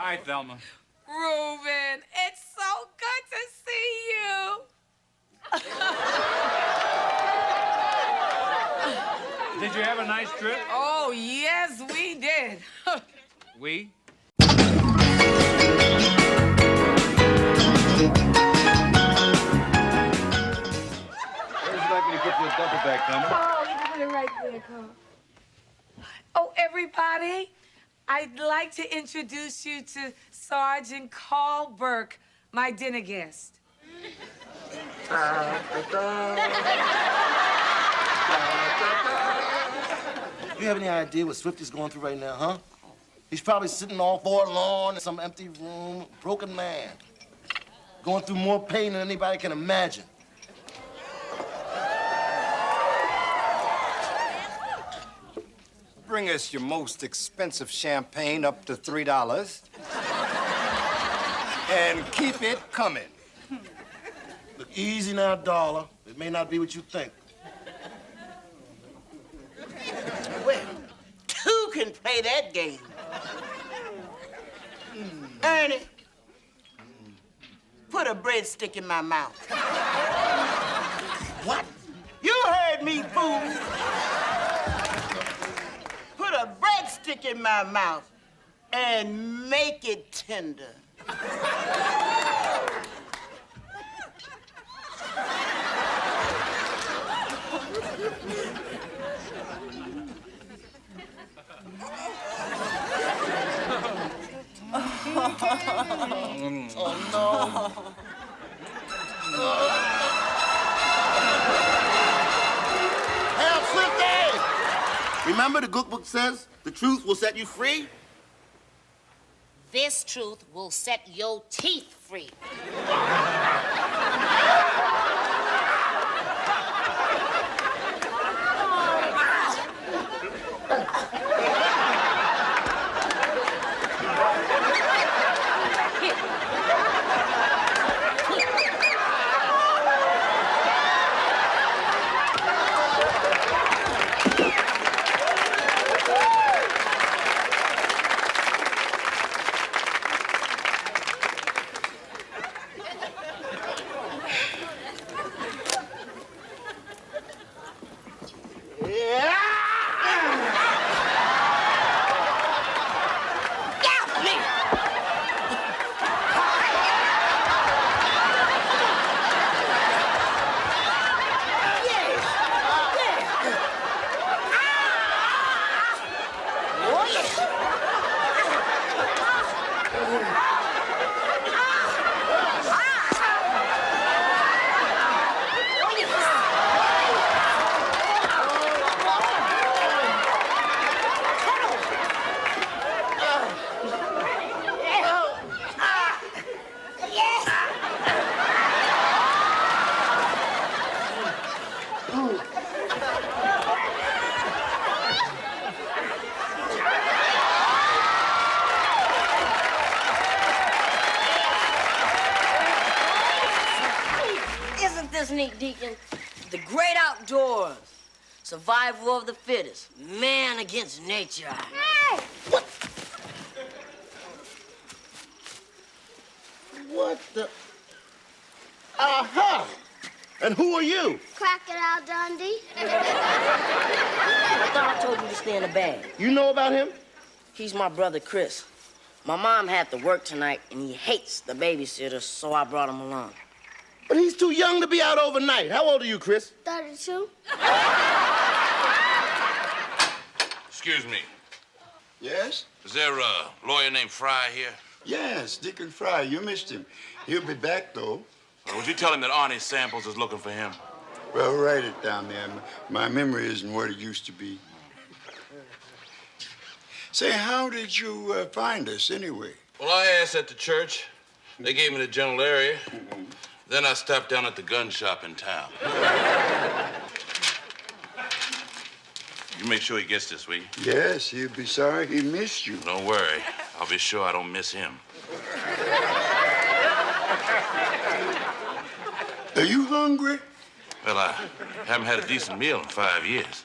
Hi, Thelma. Reuben, it's so good to see you. Did you have a nice trip? Oh, yes, we did. We? Where's you like me to put your duffel bag, Thelma? Oh, you can put it right there, Carl. Oh, everybody, I'd like to introduce you to Sergeant Carl Burke, my dinner guest. You have any idea what Swifty's going through right now, huh? He's probably sitting all forlorn in some empty room, broken man. Going through more pain than anybody can imagine. Bring us your most expensive champagne up to $3. And keep it coming. Look, easy now, Dollar. It may not be what you think. Well, two can play that game. Ernie, put a breadstick in my mouth. What? You heard me, fool. Put a breadstick in my mouth and make it tender. Oh, no. Hell, Swifty! Remember the cookbook says the truth will set you free? This truth will set your teeth free. Neat, Deacon. The great outdoors. Survival of the fittest. Man against nature. Hey! What the? Aha! And who are you? Crocodile Dundee. I thought I told you to stay in the bag. You know about him? He's my brother, Chris. My mom had to work tonight, and he hates the babysitter, so I brought him along. But he's too young to be out overnight. How old are you, Chris? 32. Excuse me. Yes? Is there a lawyer named Fry here? Yes, Deacon Fry. You missed him. He'll be back, though. Would you tell him that Arnie Samples is looking for him? Well, write it down there. My memory isn't what it used to be. Say, how did you find us, anyway? Well, I asked at the church. They gave me the general area. Then I stopped down at the gun shop in town. You make sure he gets this, will you? Yes, he'll be sorry he missed you. Don't worry. I'll be sure I don't miss him. Are you hungry? Well, I haven't had a decent meal in 5 years.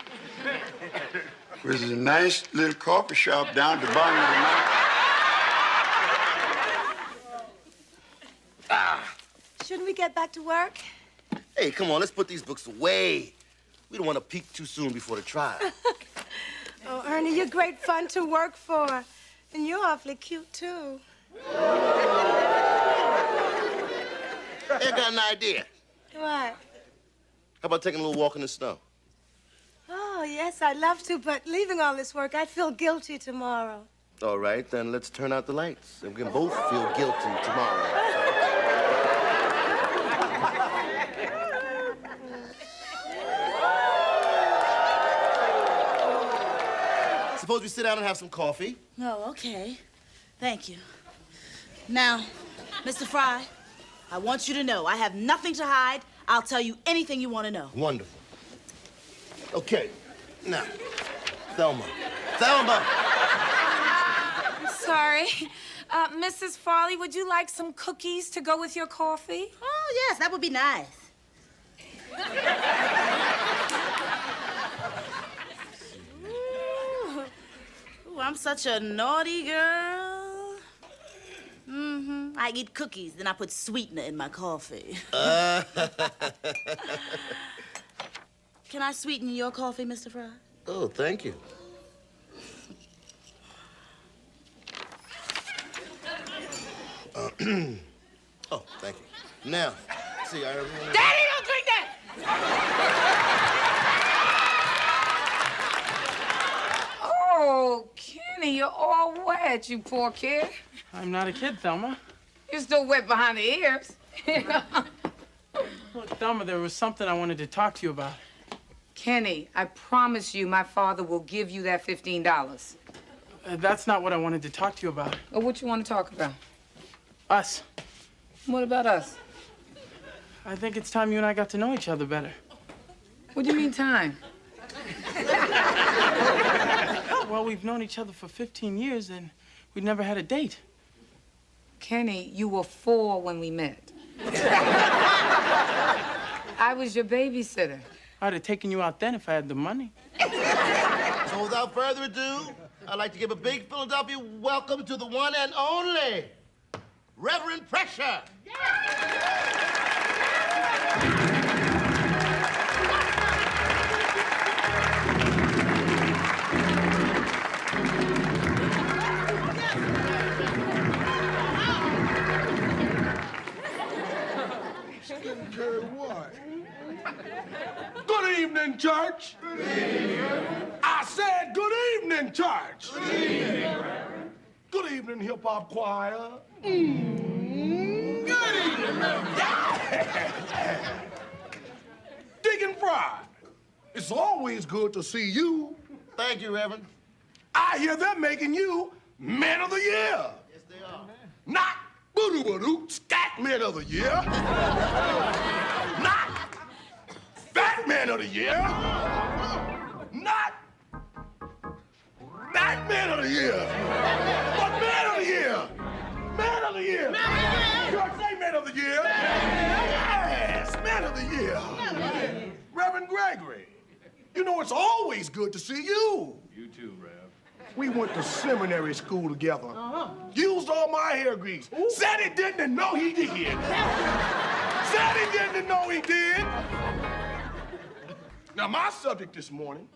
There's a nice little coffee shop down at the bottom of the mountain. we get back to work? Hey, come on, let's put these books away. We don't want to peak too soon before the trial. Oh, Ernie, you're great fun to work for. And you're awfully cute, too. Hey, I got an idea. What? How about taking a little walk in the snow? Oh, yes, I'd love to, but leaving all this work, I'd feel guilty tomorrow. All right, then let's turn out the lights, and we can both feel guilty tomorrow. Suppose we sit down and have some coffee? Oh, okay. Thank you. Now, Mr. Fry, I want you to know I have nothing to hide. I'll tell you anything you want to know. Wonderful. Okay, now, Thelma. Thelma! Sorry. Mrs. Farley, would you like some cookies to go with your coffee? Oh, yes, that would be nice. Ooh, I'm such a naughty girl. Mm-hmm. I eat cookies, then I put sweetener in my coffee. Can I sweeten your coffee, Mr. Fry? Oh, thank you. Oh, thank you. Now, see, I remember... Daddy, don't drink that! Oh, Kenny, you're all wet, you poor kid. I'm not a kid, Thelma. You're still wet behind the ears. Look, Thelma, there was something I wanted to talk to you about. Kenny, I promise you my father will give you that $15. That's not what I wanted to talk to you about. Or what you want to talk about? Us. What about us? I think it's time you and I got to know each other better. What do you mean time? Well, we've known each other for 15 years and we've never had a date. Kenny, you were 4 when we met. I was your babysitter. I'd have taken you out then if I had the money. So without further ado, I'd like to give a big Philadelphia welcome to the one and only Reverend Pressure. What? Good evening, church. Good evening. I said good evening, church. Good evening. Good evening, hip-hop choir. Good evening. Deacon Fry, it's always good to see you. Thank you, Reverend. I hear they're making you Man of the Year. Yes, they are. Not boo-doo-boo-doo, Scat Man of the Year. Not Fat Man of the Year. Not Batman of the Year. But Man of the Year. Man of the Year. You say Man of the Year? Yes, Man of the Year. Reverend Gregory, you know it's always good to see you. You too, Rev. We went to seminary school together. Used all my hair grease. Said he didn't and know he did. Said he didn't and know he did. Now, my subject this morning,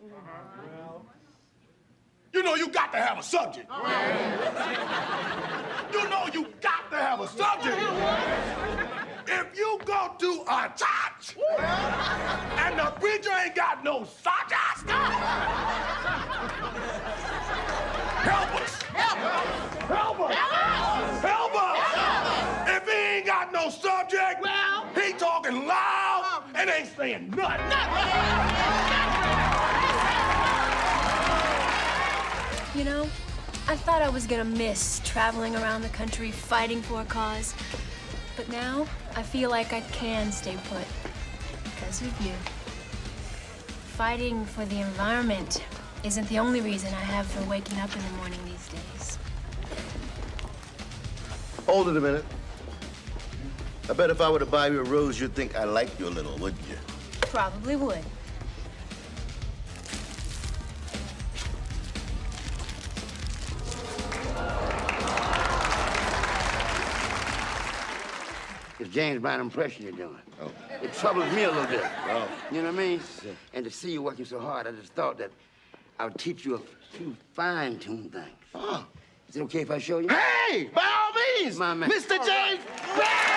you know you got to have a subject. You know you got to have a subject. If you go to a church and the preacher ain't got no subject, help us. Help us. Help us. Help us. If he ain't got no subject, well, he talking loud and ain't saying nothing. You know, I thought I was gonna miss traveling around the country fighting for a cause. But now, I feel like I can stay put because of you. Fighting for the environment isn't the only reason I have for waking up in the morning these days. Hold it a minute. I bet if I were to buy you a rose, you'd think I liked you a little, wouldn't you? Probably would. this James Brown impression you're doing. Oh. It troubles me a little bit. Oh. You know what I mean? Yeah. And to see you working so hard, I just thought that I would teach you a few fine-tuned things. Oh. Is it okay if I show you? Hey! By all means! My man. Mr. James Brown!